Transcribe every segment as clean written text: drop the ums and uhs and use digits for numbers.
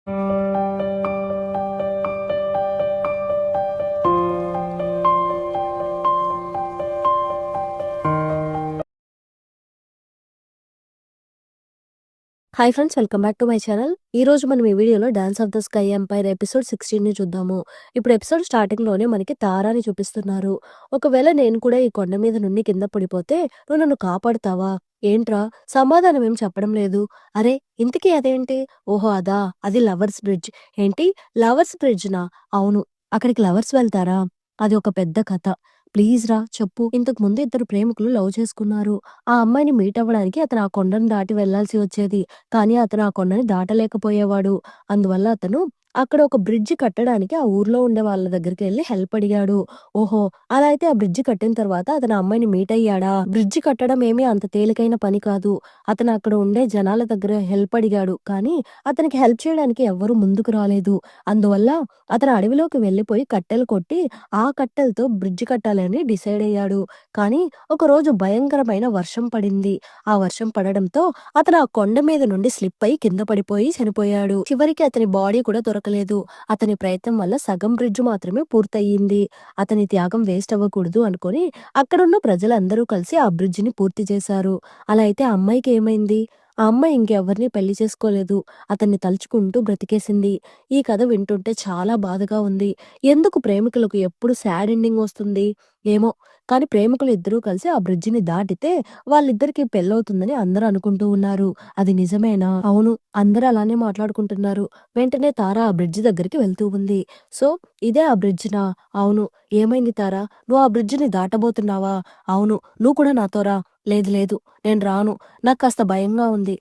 Hi friends, welcome back to my channel. ఈ రోజు మనం ఈ వీడియోలో dance of the sky empire episode 16ని చూద్దాము. ఇప్పుడు ఎపిసోడ్ స్టార్టింగ్‌లోనే మనకి తారాని చూపిస్తున్నారు. ఒకవేళ నేను కూడా ఈ కొండ మీద నుండి కింద పడిపోతే నువ్వు నన్ను కాపాడుతావా? ఏంట్రా సమాధానం ఏం చెప్పడం లేదు. అరే ఇంతకీ అదేంటి? ఓహో అదా! అది లవర్స్ బ్రిడ్జ్. ఏంటి లవర్స్ బ్రిడ్జ్‌నా? అవును. అక్కడికి లవర్స్ వెళ్తారా? అది ఒక పెద్ద కథ. ప్లీజ్ రా చెప్పు. ఇంతకు ముందు ఇద్దరు ప్రేమికులు లవ్ చేసుకున్నారు. ఆ అమ్మాయిని మీట్ అవ్వడానికి అతను ఆ కొండను దాటి వెళ్ళాల్సి వచ్చేది. కానీ అతను ఆ కొండని దాటలేకపోయేవాడు. అందువల్ల అతను అక్కడ ఒక బ్రిడ్జ్ కట్టడానికి ఆ ఊర్లో ఉండే వాళ్ళ దగ్గరికెళ్లి హెల్ప్ అడిగాడు. ఓహో! అలా అయితే ఆ బ్రిడ్జ్ కట్టిన తర్వాత అతను ఆ అమ్మాయిని మీట్ అయ్యాడా? బ్రిడ్జ్ కట్టడం ఏమీ అంత తేలికైన పని కాదు. అతను అక్కడ ఉండే జనాల దగ్గర హెల్ప్ అడిగాడు. కానీ అతనికి హెల్ప్ చేయడానికి ఎవ్వరూ ముందుకు రాలేదు. అందువల్ల అతను అడవిలోకి వెళ్ళిపోయి కట్టెలు కొట్టి ఆ కట్టెలతో బ్రిడ్జ్ కట్టాలని డిసైడ్ అయ్యాడు. కానీ ఒకరోజు భయంకరమైన వర్షం పడింది. ఆ వర్షం పడడంతో అతను ఆ కొండ మీద నుండి స్లిప్ అయి కింద పడిపోయి చనిపోయాడు. చివరికి అతని బాడీ కూడా దొరకలేదు. అతని ప్రయత్నం వల్ల సగం బ్రిడ్జ్ మాత్రమే పూర్తయింది. అతని త్యాగం వేస్ట్ అవ్వకూడదు అనుకొని అక్కడున్న ప్రజలందరూ కలిసి ఆ బ్రిడ్జిని పూర్తి చేశారు. అలా అయితే ఆ అమ్మాయికి ఏమైంది? ఆ అమ్మాయి ఇంకెవరిని పెళ్లి చేసుకోలేదు. అతన్ని తలుచుకుంటూ బ్రతికేసింది. ఈ కథ వింటుంటే చాలా బాధగా ఉంది. ఎందుకు ప్రేమికులకు ఎప్పుడు సాడ్ ఎండింగ్ వస్తుంది? ఏమో! కానీ ప్రేమికులు ఇద్దరూ కలిసి ఆ బ్రిడ్జిని దాటితే వాళ్ళిద్దరికీ పెళ్లవుతుందని అందరూ అనుకుంటూ ఉన్నారు. అది నిజమేనా? అవును. అందరూ అలానే మాట్లాడుకుంటున్నారు. వెంటనే తార ఆ బ్రిడ్జి దగ్గరికి వెళ్తూ ఉంది. సో, ఇదే ఆ బ్రిడ్జినా? అవును. ఏమైంది తారా? నువ్వు ఆ బ్రిడ్జిని దాటబోతున్నావా? అవును. నువ్వు కూడా నాతో రా. లేదు లేదు. నేను రాను. నాకు కాస్త భయంగా ఉంది.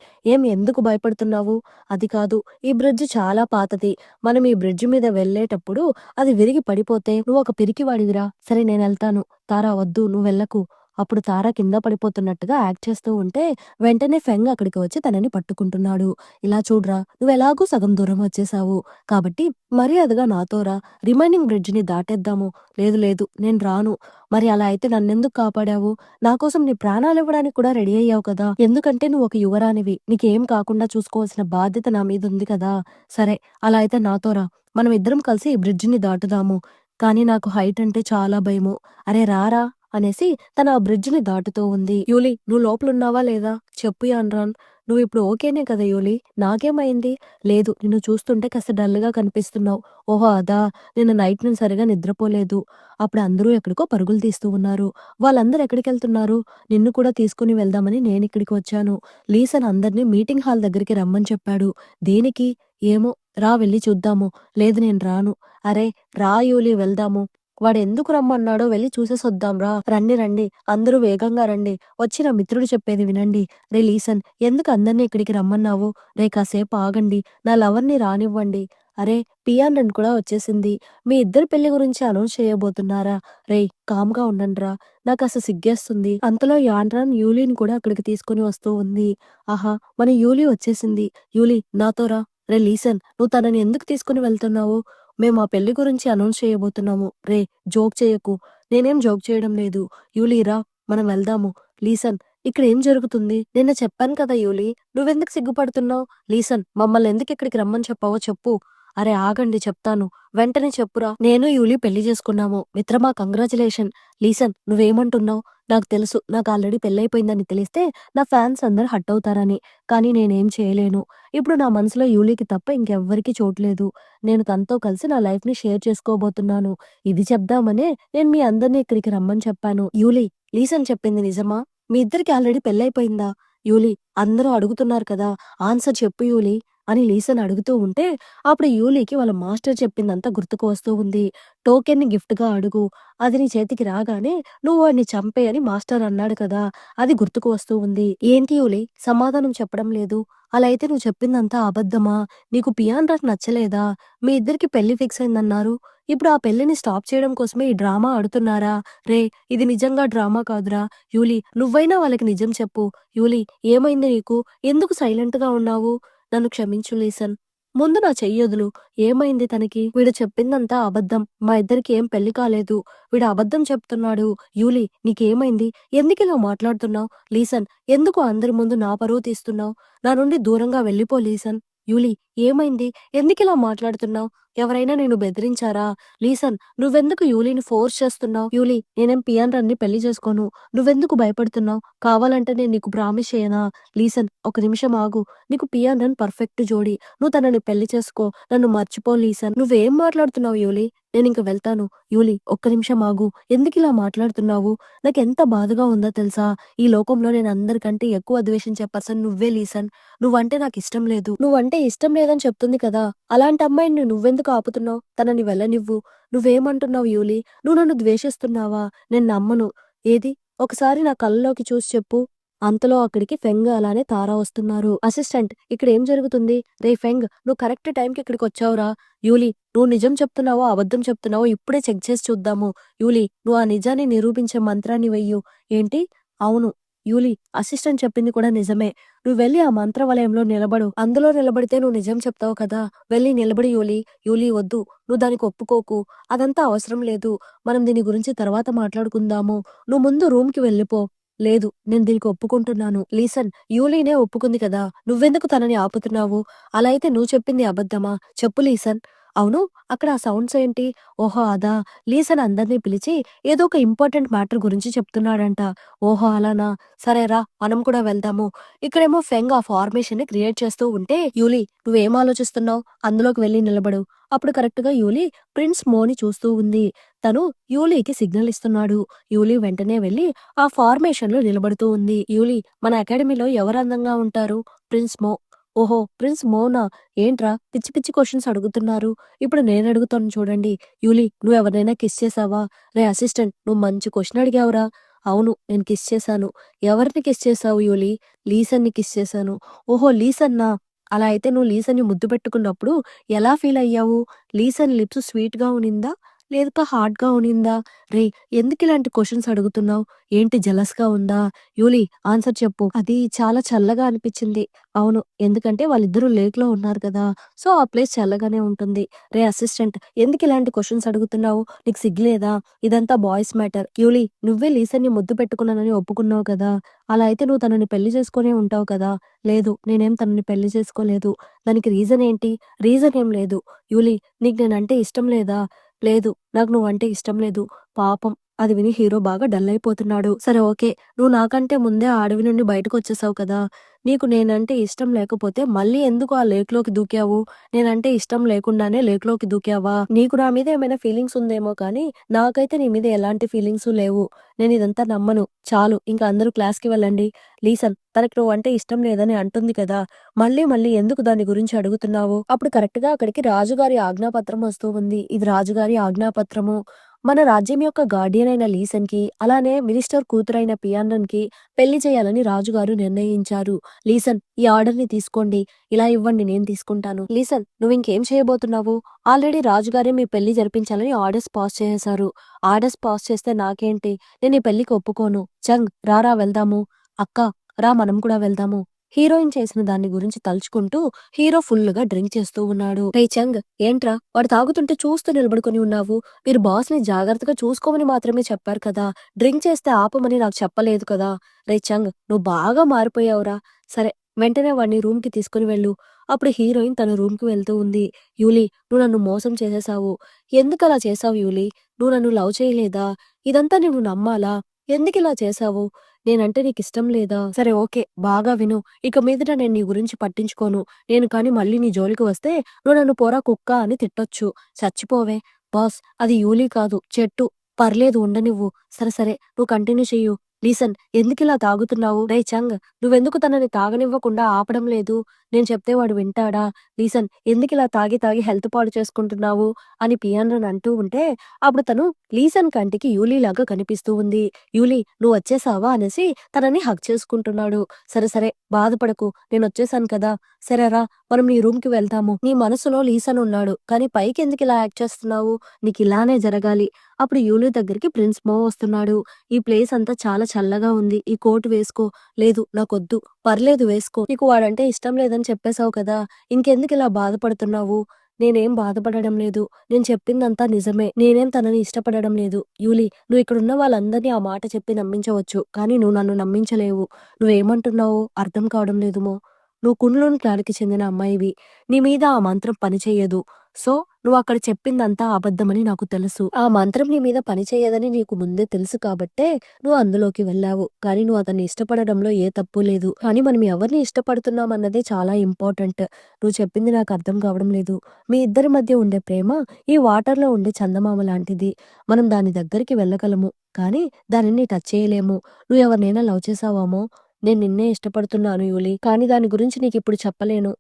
ఎందుకు భయపడుతున్నావు? అది కాదు. ఈ బ్రిడ్జ్ చాలా పాతది. మనం ఈ బ్రిడ్జ్ మీద వెళ్ళేటప్పుడు అది విరిగి పడిపోతే నువ్వొక పిరికివాడివిరా. సరే నేనెళ్తాను. తారా వద్దు నువ్వెళ్ళకు. అప్పుడు తార కింద పడిపోతున్నట్టుగా యాక్ట్ చేస్తూ ఉంటే, వెంటనే ఫెంగ్ అక్కడికి వచ్చి తనని పట్టుకుంటున్నాడు. ఇలా చూడ్రా నువ్వెలాగో సగం దూరం వచ్చేశావు. కాబట్టి మర్యాదగా నాతో రా. రిమైనింగ్ బ్రిడ్జ్‌ని దాటేద్దాము. లేదు లేదు నేను రాను. మరి అలా అయితే నన్నెందుకు కాపాడావు? నా కోసం నీ ప్రాణాలివ్వడానికి కూడా రెడీ అయ్యావు కదా! ఎందుకంటే నువ్వొక యువరాణివి. నీకేం కాకుండా చూసుకోవాల్సిన బాధ్యత నా మీదుంది కదా! సరే అలా అయితే నాతో రా. మనమిద్దరం కలిసి ఈ బ్రిడ్జిని దాటుదాము. కానీ నాకు హైట్ అంటే చాలా భయము. అరే రారా అనేసి తను ఆ బ్రిడ్జిని దాటుతూ ఉంది. యూలీ నువ్వు లోపలున్నావా లేదా? చెప్పు యాన్రాన్. నువ్విప్పుడు ఓకేనే కదా యూలీ? నాకేమైంది? లేదు నిన్ను చూస్తుంటే కాస్త డల్‌గా కనిపిస్తున్నావు. ఓహో అదా! నిన్న నైట్ నేను సరిగ్గా నిద్రపోలేదు. అప్పుడు అందరూ ఎక్కడికో పరుగులు తీస్తూ ఉన్నారు. వాళ్ళందరూ ఎక్కడికెళ్తున్నారు? నిన్ను కూడా తీసుకొని వెళ్దామని నేనిక్కడికి వచ్చాను. లీసన్ అందరిని మీటింగ్ హాల్ దగ్గరికి రమ్మని చెప్పాడు. దేనికి? ఏమో! రా వెళ్లి చూద్దాము. లేదు నేను రాను. అరే! రా యూలీ వెళ్దాము. వాడెందుకు రమ్మన్నాడో వెళ్లి చూసేసొద్దాం రా. రండి రండి. అందరూ వేగంగా రండి. వచ్చి నా మిత్రుడు చెప్పేది వినండి. రేయ్ లీసన్ ఎందుకు అందరిని ఇక్కడికి రమ్మన్నావు? రేయ్ కాసేపు ఆగండి. నా లవర్‌ని రానివ్వండి. అరే! పియానన్ కూడా వచ్చేసింది. మీ ఇద్దరి పెళ్లి గురించి అనౌన్స్ చేయబోతున్నారా? రేయ్ కామ్‌గా ఉండండ్రా. నాకసలు సిగ్గేస్తుంది. అంతలో యాన్రాన్ యూలీని కూడా అక్కడికి తీసుకొని వస్తూ ఉంది. ఆహా! మన యూలీ వచ్చేసింది. యూలీ నాతో రా. రేయ్ లీసన్ నువ్వు తనని ఎందుకు తీసుకొని వెళ్తున్నావు? మేము ఆ పెళ్లి గురించి అనౌన్స్ చేయబోతున్నాము. రేయ్ జోక్ చేయకు. నేనేం జోక్ చేయడం లేదు. యూలీ రా మనం వెళ్దాము. లీసన్ ఇక్కడ ఏం జరుగుతుంది? నిన్న చెప్పాను కదా యూలీ. నువ్వెందుకు సిగ్గుపడుతున్నావు? లీసన్ మమ్మల్నెందుకు ఇక్కడికి రమ్మని చెప్పావో చెప్పు. అరె ఆగండి చెప్తాను. వెంటనే చెప్పురా. నేను యూలీ పెళ్లి చేసుకున్నాము. మిత్రమా కంగ్రాచ్యులేషన్. లీసన్ నువ్వేమంటున్నావు? నాకు తెలుసు. నాకు ఆల్రెడీ పెళ్లయిపోయిందని తెలిస్తే నా ఫ్యాన్స్ అందరూ హర్ట్ అవుతారని. కానీ నేనేం చేయలేను. ఇప్పుడు నా మనసులో యూలీకి తప్ప ఇంకెవ్వరికీ చోటు లేదు. నేను తనతో కలిసి నా లైఫ్‌ని షేర్ చేసుకోబోతున్నాను. ఇది చెప్దామనే నేను మీ అందరిని ఇక్కడికి రమ్మని చెప్పాను. యూలీ లీసన్ చెప్పింది నిజమా? మీ ఇద్దరికీ ఆల్రెడీ పెళ్లయిపోయిందా? యూలీ అందరూ అడుగుతున్నారు కదా! ఆన్సర్ చెప్పు యూలీ అని లీసన్ అడుగుతూ ఉంటే, అప్పుడు యూలీకి వాళ్ళ మాస్టర్ చెప్పిందంతా గుర్తుకు వస్తూ ఉంది. టోకెన్‌ని గిఫ్ట్‌గా అడుగు. అది నీ చేతికి రాగానే నువ్వు వాడిని చంపేయ్ అని మాస్టర్ అన్నాడు కదా! అది గుర్తుకు వస్తూ ఉంది. ఏంటి యూలీ సమాధానం చెప్పడం లేదు? అలా అయితే నువ్వు చెప్పిందంతా అబద్ధమా? నీకు పియాన్‌రాకి నచ్చలేదా? మీ ఇద్దరికి పెళ్లి ఫిక్స్ అయిందన్నారు. ఇప్పుడు ఆ పెళ్లిని స్టాప్ చేయడం కోసమే ఈ డ్రామా ఆడుతున్నారా? రేయ్! ఇది నిజంగా డ్రామా కాదురా. యూలీ నువ్వైనా వాళ్ళకి నిజం చెప్పు. యూలీ ఏమైంది నీకు? ఎందుకు సైలెంట్‌గా ఉన్నావు? నన్ను క్షమించు లీసన్. ముందు నా చెయ్యొదులు. ఏమైంది తనకి? వీడు చెప్పిందంతా అబద్ధం. మా ఇద్దరికి ఏం పెళ్లి కాలేదు. వీడు అబద్ధం చెప్తున్నాడు. యూలీ నీకేమైంది? ఎందుకిలా మాట్లాడుతున్నావు? లీసన్ ఎందుకు అందరి ముందు నా పరువు తీస్తున్నావు? నా నుండి దూరంగా వెళ్ళిపో లీసన్. యూలి ఏమైంది? ఎందుకిలా మాట్లాడుతున్నావు? ఎవరైనా నిన్ను బెదిరించారా? లీసన్ నువ్వెందుకు యూలీని ఫోర్స్ చేస్తున్నావు? యూలి నేనేం పియాన్‌రన్ని పెళ్లి చేసుకోను. నువ్వెందుకు భయపడుతున్నావు? కావాలంటే నేను నీకు ప్రామిస్ చేయనా? లీసన్ ఒక నిమిషం ఆగు. నీకు పియాన్‌రన్ పర్ఫెక్ట్ జోడీ. నువ్వు తనని పెళ్లి చేసుకో. నన్ను మర్చిపో లీసన్. నువ్వేం మాట్లాడుతున్నావు యూలి? నేనింక వెళ్తాను. యూలి ఒక్క నిమిషం ఆగు. ఎందుకిలా మాట్లాడుతున్నావు? నాకెంత బాధగా ఉందో తెలుసా? ఈ లోకంలో నేను అందరికంటే ఎక్కువ ద్వేషించే పర్సన్ నువ్వే లీసన్. నువ్వంటే నాకిష్టం లేదు. నువ్వంటే ఇష్టం లేదని చెప్తుంది కదా! అలాంటి అమ్మాయిని నువ్వెందుకు ఆపుతున్నావు? తనని వెళ్ళనివ్వు. నువ్వేమంటున్నావు యూలి? నువ్వు నన్ను ద్వేషిస్తున్నావా? నేను నమ్మను. ఏది? ఒకసారి నా కళ్ళలోకి చూసి చెప్పు. అంతలో అక్కడికి ఫెంగ్ అలానే తార వస్తున్నారు. అసిస్టెంట్ ఇక్కడేం జరుగుతుంది? రేయ్ ఫెంగ్ నువ్వు కరెక్ట్ టైంకి ఇక్కడికొచ్చావురా. యూలి నువ్వు నిజం చెప్తున్నావో, అబద్ధం చెప్తున్నావో ఇప్పుడే చెక్ చేసి చూద్దాము. యూలి నువ్వు ఆ నిజాన్ని నిరూపించే మంత్రాన్ని వెయ్యు. ఏంటి? అవును. యూలి అసిస్టెంట్ చెప్పింది కూడా నిజమే. నువ్వు వెళ్లి ఆ మంత్ర వలయంలో నిలబడు. అందులో నిలబడితే నువ్వు నిజం చెప్తావు కదా! వెళ్లి నిలబడు యూలి. యూలి వద్దు. నువ్వు దానికి ఒప్పుకోకు. అదంతా అవసరం లేదు. మనం దీని గురించి తర్వాత మాట్లాడుకుందాము. నువ్వు ముందు రూమ్‌కి వెళ్ళిపో. లేదు. నేను దీనికి ఒప్పుకుంటున్నాను. లిసన్ యూలీనే ఒప్పుకుంది కదా! నువ్వెందుకు తనని ఆపుతున్నావు? అలా అయితే నువ్వు చెప్పింది అబద్ధమా? చెప్పు లీసన్. అవును. అక్కడ ఆ సౌండ్స్ ఏంటి? ఓహో! అదా! లీసన్ అందరిని పిలిచి ఏదో ఒక ఇంపార్టెంట్ మ్యాటర్ గురించి చెప్తున్నాడంట. ఓహో! అలానా? సరే రా మనం కూడా వెళ్దాము. ఇక్కడేమో ఫెంగ్ ఆ ఫార్మేషన్‌ని క్రియేట్ చేస్తూ ఉంటే, యూలీ నువ్వేం ఆలోచిస్తున్నావు? అందులోకి వెళ్లి నిలబడు. అప్పుడు కరెక్ట్‌గా యూలీ ప్రిన్స్ మోని చూస్తూ ఉంది. తను యూలీకి సిగ్నల్ ఇస్తున్నాడు. యూలీ వెంటనే వెళ్లి ఆ ఫార్మేషన్‌లో నిలబడుతూ ఉంది. యూలీ మన అకాడమీలో ఎవరు అందంగా ఉంటారు? ప్రిన్స్ మో. ఓహో! ప్రిన్స్ మోనా? ఏంట్రా పిచ్చి పిచ్చి క్వెషన్స్ అడుగుతున్నారు. ఇప్పుడు నేనడుగుతాను చూడండి. యూలీ నువ్వెవరినైనా కిస్ చేశావా? రేయ్ అసిస్టెంట్ నువ్వు మంచి క్వెషన్ అడిగావురా. అవును. నేను కిస్ చేశాను. ఎవరిని కిస్ చేశావు యూలీ? లీసన్‌ని కిస్ చేశాను. ఓహో! లీసన్నా? అలా అయితే నువ్వు లీసన్‌ని ముద్దు పెట్టుకున్నప్పుడు ఎలా ఫీల్ అయ్యావు? లీసన్ లిప్స్ స్వీట్‌గా ఉనిందా? లేక హార్డ్‌గా ఉనిందా? రేయ్ ఎందుకిలాంటి క్వెషన్స్ అడుగుతున్నావు? ఏంటి జెలస్‌గా ఉందా? యూలీ ఆన్సర్ చెప్పు. అది చాలా చల్లగా అనిపిచ్చింది. అవును. ఎందుకంటే వాళ్ళిద్దరూ లేక్‌లో ఉన్నారు కదా! సో, ఆ ప్లేస్ చల్లగానే ఉంటుంది. రేయ్ అసిస్టెంట్ ఎందుకిలాంటి క్వెషన్స్ అడుగుతున్నావు? నీకు సిగ్గులేదా? ఇదంతా బాయ్స్ మ్యాటర్. యూలీ నువ్వే లీసన్‌ని ముద్దు పెట్టుకున్నానని ఒప్పుకున్నావు కదా! అలా అయితే నువ్వు తనని పెళ్లి చేసుకొనే ఉంటావు కదా! లేదు. నేనేం తనని పెళ్లి చేసుకోలేదు. దానికి రీజన్ ఏంటి? రీజన్ ఏం లేదు. యూలీ నీకు నేనంటే ఇష్టం లేదా? లేదు. నాకు నువ్వంటే ఇష్టం లేదు. పాపం అది విని హీరో బాగా డల్ అయిపోతున్నాడు. సరే ఓకే. నువ్వు నాకంటే ముందే ఆ అడవి నుండి బయటకొచ్చేసావు కదా! నీకు నేనంటే ఇష్టం లేకపోతే మళ్ళీ ఎందుకు ఆ లేక్‌లోకి దూకావు? నేనంటే ఇష్టం లేకుండానే లేక్‌లోకి దూకావా? నీకు నా మీద ఏమైనా ఫీలింగ్స్ ఉందేమో కానీ, నాకైతే నీ మీద ఎలాంటి ఫీలింగ్సు లేవు. నేనిదంతా నమ్మను. చాలు ఇంక అందరూ క్లాస్‌కి వెళ్ళండి. లీసన్ తనకి నువ్వంటే ఇష్టం లేదని అంటుంది కదా! మళ్ళీ మళ్ళీ ఎందుకు దాని గురించి అడుగుతున్నావు? అప్పుడు కరెక్ట్‌గా అక్కడికి రాజుగారి ఆజ్ఞాపత్రం వస్తూ ఉంది. ఇది రాజుగారి ఆజ్ఞాపత్రము. మన రాజ్యం యొక్క గార్డియన్ అయిన లీసన్‌కి, అలానే మినిస్టర్ కూతురైన పియానన్‌కి పెళ్లి చేయాలని రాజుగారు నిర్ణయించారు. లీసన్ ఈ ఆర్డర్‌ని తీసుకోండి. ఇలా ఇవ్వండి నేను తీసుకుంటాను. లీసన్ నువ్వింకేం చేయబోతున్నావు? ఆల్రెడీ రాజుగారే మీ పెళ్లి జరిపించాలని ఆర్డర్స్ పాస్ చేసేశారు. ఆర్డర్స్ పాస్ చేస్తే నాకేంటి? నేను ఈ పెళ్లికి ఒప్పుకోను. చంగ్ రారా వెళ్దాము. అక్కా రా మనం కూడా వెళ్దాము. హీరోయిన్ చేసిన దాన్ని గురించి తలుచుకుంటూ హీరో ఫుల్లుగా డ్రింక్ చేస్తూ ఉన్నాడు. రేయ్ చంగ్ ఏంట్రా వాడు తాగుతుంటే చూస్తూ నిలబడుకొని ఉన్నావు. మీరు బాస్‌ని జాగ్రత్తగా చూసుకోమని మాత్రమే చెప్పారు కదా! డ్రింక్ చేస్తే ఆపమని నాకు చెప్పలేదు కదా! రేయ్ చంగ్ నువ్వు బాగా మారిపోయావురా. సరే వెంటనే వాడిని రూమ్‌కి తీసుకొని వెళ్ళు. అప్పుడు హీరోయిన్ తన రూమ్‌కి వెళ్తూ ఉంది. యూలీ నువ్వు నన్ను మోసం చేసేశావు. ఎందుకలా చేశావు యూలీ? నువ్వు నన్ను లవ్ చేయలేదా? ఇదంతా నువ్వు నమ్మాలా? ఎందుకిలా చేశావు? నేనంటే నీకిష్టం లేదా? సరే ఓకే. బాగా విను. ఇక మీదట నేను నీ గురించి పట్టించుకోను. నేను కానీ మళ్ళీ నీ జోలికి వస్తే నువ్వు నన్ను పోరా కుక్క అని తిట్టొచ్చు. చచ్చిపోవే. బాస్ అది యూలీ కాదు చెట్టు. పర్లేదు ఉండనివ్వు. సరే సరే నువ్వు కంటిన్యూ చెయ్యు. లిసన్ ఎందుకిలా తాగుతున్నావు? రేయ్ చంగ్ నువ్వెందుకు తనని తాగనివ్వకుండా ఆపడం లేదు? నేను చెప్తే వాడు వింటాడా? లిసన్ ఎందుకిలా తాగి తాగి హెల్త్ పాడు చేసుకుంటున్నావు? అని పియానోని అంటూ ఉంటే అప్పుడు తను లీసన్ కంటికి యూలీలాగా కనిపిస్తూ ఉంది. యూలీ నువ్వొచ్చేసావా అనేసి తనని హగ్ చేసుకుంటున్నాడు. సరే సరే బాధపడకు నేనొచ్చేసాను కదా! సరే రా మనం నీ రూమ్‌కి వెళ్దాము. నీ మనసులో లీసన్ ఉన్నాడు. కానీ పైకెందుకిలా యాక్ట్ చేస్తున్నావు? నీకిలానే జరగాలి. అప్పుడు యూలీ దగ్గరికి ప్రిన్స్ మో వస్తున్నాడు. ఈ ప్లేస్ అంతా చాలా చల్లగా ఉంది. ఈ కోట్ వేసుకో. లేదు నాకొద్దు. పర్లేదు వేసుకో. నీకు వాడంటే ఇష్టం లేదని చెప్పేసావు కదా! ఇంకెందుకిలా బాధపడుతున్నావు? నేనేం బాధపడడం లేదు. నేను చెప్పిందంతా నిజమే. నేనేం తనని ఇష్టపడడం లేదు. యూలీ నువ్విక్కడున్న వాళ్ళందరిని ఆ మాట చెప్పి నమ్మించవచ్చు. కానీ నువ్వు నన్ను నమ్మించలేవు. నువ్వేమంటున్నావో అర్థం కావడం లేదు మో. నువ్వు కుండ్లోని క్లాన్‌కి చెందిన అమ్మాయివి. నీ మీద ఆ మంత్రం పనిచెయ్యదు. సో, నువ్వక్కడ చెప్పిందంతా అబద్ధమని నాకు తెలుసు. ఆ మంత్రం నీ మీద పనిచెయ్యదని నీకు ముందే తెలుసు కాబట్టే నువ్వు అందులోకి వెళ్ళావు. కానీ నువ్వు అతన్ని ఇష్టపడడంలో ఏ తప్పు లేదు. కానీ మనం ఎవరిని ఇష్టపడుతున్నామన్నదే చాలా ఇంపార్టెంట్. నువ్వు చెప్పింది నాకు అర్థం కావడం లేదు. మీ ఇద్దరి మధ్య ఉండే ప్రేమ ఈ వాటర్‌లో ఉండే చందమామ లాంటిది. మనం దాని దగ్గరికి వెళ్ళగలము. కానీ దానిని టచ్ చేయలేము. నువ్వు ఎవరినైనా లవ్ చేసావేమో నేను నిన్నే ఇష్టపడుతున్నాను యూలీ. కానీ దాని గురించి నీకిప్పుడు చెప్పలేను.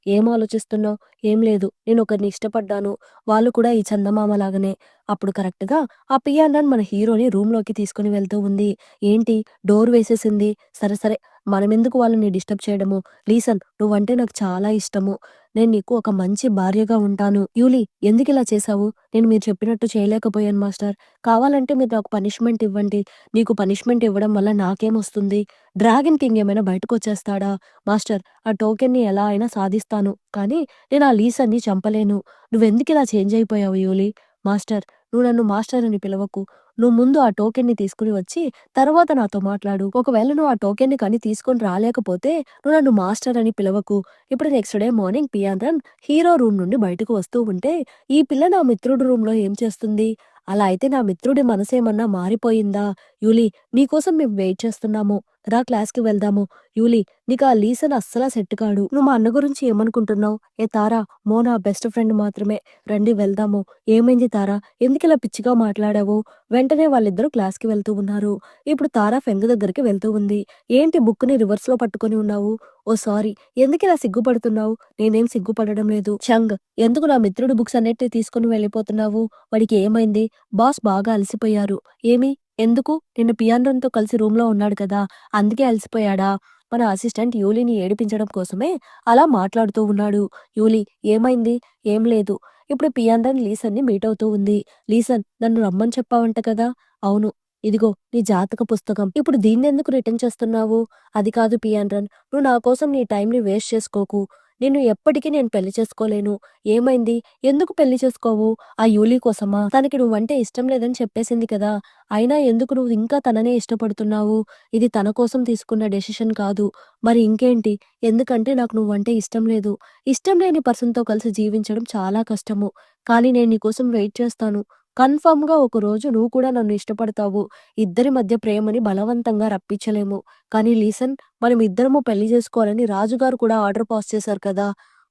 ఏం ఆలోచిస్తున్నావు? ఏం లేదు. నేనొకరిని ఇష్టపడ్డాను. వాళ్ళు కూడా ఈ చందమామ లాగానే. అప్పుడు కరెక్ట్‌గా ఆ పియానోని మన హీరోని రూమ్‌లోకి తీసుకొని వెళ్తూ ఉంది. ఏంటి డోర్ వేసేసింది. సరే, సరే మనమెందుకు వాళ్ళని డిస్టర్బ్ చేయడము. లీసన్ నువ్వంటే నాకు చాలా ఇష్టము. నేను నీకు ఒక మంచి భార్యగా ఉంటాను. యూలీ ఎందుకిలా చేశావు? నేను మీరు చెప్పినట్టు చేయలేకపోయాను మాస్టర్. కావాలంటే మీరు నాకు పనిష్మెంట్ ఇవ్వండి. నీకు పనిష్మెంట్ ఇవ్వడం వల్ల నాకేమొస్తుంది? డ్రాగన్ కింగ్ ఏమైనా బయటకొచ్చేస్తాడా? మాస్టర్ ఆ టోకెన్‌ని ఎలా అయినా సాధిస్తాను. కానీ నేను ఆ లీసన్‌ని చంపలేను. నువ్వెందుకిలా చేంజ్ అయిపోయావు యూలీ? మాస్టర్ నువ్వు నన్ను మాస్టర్ అని పిలవకు. నువ్వు ముందు ఆ టోకెన్‌ని తీసుకొని వచ్చి తర్వాత నాతో మాట్లాడు. ఒకవేళ నువ్వు ఆ టోకెన్‌ని కానీ తీసుకొని రాలేకపోతే నువ్వు నన్ను మాస్టర్ అని పిలవకు. ఇప్పుడు నెక్స్ట్ డే మార్నింగ్ పియాన్‌రన్ హీరో రూమ్ నుండి బయటకు వస్తూ ఉంటే, ఈ పిల్ల నా మిత్రుడి రూమ్‌లో ఏం చేస్తుంది? అలా అయితే నా మిత్రుడి మనసేమన్నా మారిపోయిందా? యూలీ నీకోసం మేము వెయిట్ చేస్తున్నాము. రా క్లాస్‌కి వెళ్దాము. యూలీ నీకా లీసన్ అస్సల సెట్ కాడు. నువ్వు మా అన్న గురించి ఏమనుకుంటున్నావు? ఏ తారా నా బెస్ట్ ఫ్రెండ్ మాత్రమే. రండి వెళ్దాము. ఏమైంది తారా? ఎందుకిలా పిచ్చిగా మాట్లాడావు? వెంటనే వాళ్ళిద్దరూ క్లాస్‌కి వెళ్తూ ఉన్నారు. ఇప్పుడు తారా ఫెంగ్ దగ్గరికి వెళ్తూ ఉంది. ఏంటి బుక్‌ని రివర్స్‌లో పట్టుకొని ఉన్నావు? ఓహ్! సారీ. ఎందుకిలా సిగ్గుపడుతున్నావు? నేనేం సిగ్గుపడడం లేదు. చంగ్ ఎందుకు నా మిత్రుడి బుక్స్ అన్నిటిని తీసుకొని వెళ్ళిపోతున్నావు? వాడికి ఏమైంది? బాస్ బాగా అలసిపోయారు. ఏమి? ఎందుకు? నిన్న పియానోతో కలిసి రూమ్‌లో ఉన్నాడు కదా! అందుకే అలసిపోయాడా? మన అసిస్టెంట్ యూలీని ఏడిపించడం కోసమే అలా మాట్లాడుతూ ఉన్నాడు. యూలీ ఏమైంది? ఏం లేదు. ఇప్పుడు పియానర్ లీసన్‌ని మీట్ అవుతూ ఉంది. లీసన్ నన్ను రమ్మని చెప్పావంట కదా! అవును. ఇదిగో నీ జాతక పుస్తకం. ఇప్పుడు దీన్నెందుకు రిటర్న్ చేస్తున్నావు? అది కాదు పియానర్ నువ్వు నా కోసం నీ టైంని వేస్ట్ చేసుకోకు. నిన్ను ఎప్పటికీ నేను పెళ్లి చేసుకోలేను. ఏమైంది? ఎందుకు పెళ్లి చేసుకోవు? ఆ యూలీ కోసమా? తనకి నువ్వంటే ఇష్టం లేదని చెప్పేసింది కదా! అయినా ఎందుకు నువ్వు ఇంకా తననే ఇష్టపడుతున్నావు? ఇది తన కోసం తీసుకున్న డెసిషన్ కాదు. మరి ఇంకేంటి? ఎందుకంటే నాకు నువ్వంటే ఇష్టం లేదు. ఇష్టం లేని పర్సన్‌తో కలిసి జీవించడం చాలా కష్టము. కానీ నేను నీకోసం వెయిట్ చేస్తాను. కన్ఫర్మ్‌గా ఒకరోజు నువ్వు కూడా నన్ను ఇష్టపడతావు. ఇద్దరి మధ్య ప్రేమని బలవంతంగా రప్పించలేము. కానీ లిసన్ మనమిద్దరము పెళ్లి జేసుకోవాలని రాజుగారు కూడా ఆర్డర్ పాస్ చేశారు కదా!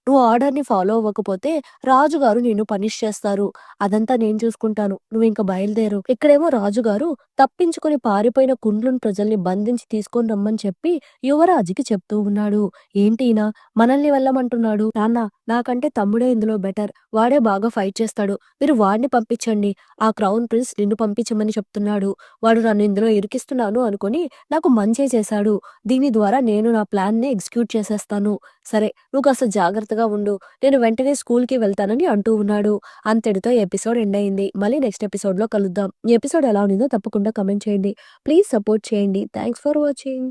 నువ్వు ఆర్డర్‌ని ఫాలో అవ్వకపోతే రాజుగారు నిన్ను పనిష్ చేస్తారు. అదంతా నేను చూసుకుంటాను. నువ్వింక బయలుదేరు. ఇక్కడేమో రాజుగారు తప్పించుకొని పారిపోయిన కుండ్లుని ప్రజల్ని బంధించి తీసుకొని రమ్మని చెప్పి యువరాజుకి చెప్తూ ఉన్నాడు. ఏంటి ఈయన మనల్ని వెళ్ళమంటున్నాడు. నాన్న నాకంటే తమ్ముడే ఇందులో బెటర్. వాడే బాగా ఫైట్ చేస్తాడు. మీరు వాడిని పంపించండి. ఆ క్రౌన్ ప్రిన్స్ నిన్ను పంపించమని చెప్తున్నాడు. వాడు నన్ను ఇందులో ఇరికిస్తున్నాను అనుకోని నాకు మంచే చేశాడు. దీని ద్వారా నేను నా ప్లాన్‌ని ఎగ్జిక్యూట్ చేసేస్తాను. సరే నువ్వు కాస్త జాగ్రత్తగా ఉండు. నేను వెంటనే స్కూల్‌కి వెళ్తానని అంటూ ఉన్నాడు. అంతటితో ఎపిసోడ్ ఎండ్ అయింది. మళ్ళీ నెక్స్ట్ ఎపిసోడ్‌లో కలుద్దాం. ఈ ఎపిసోడ్ ఎలా ఉండిందో తప్పకుండా కామెంట్ చేయండి. ప్లీజ్ సపోర్ట్ చేయండి. Thanks for watching.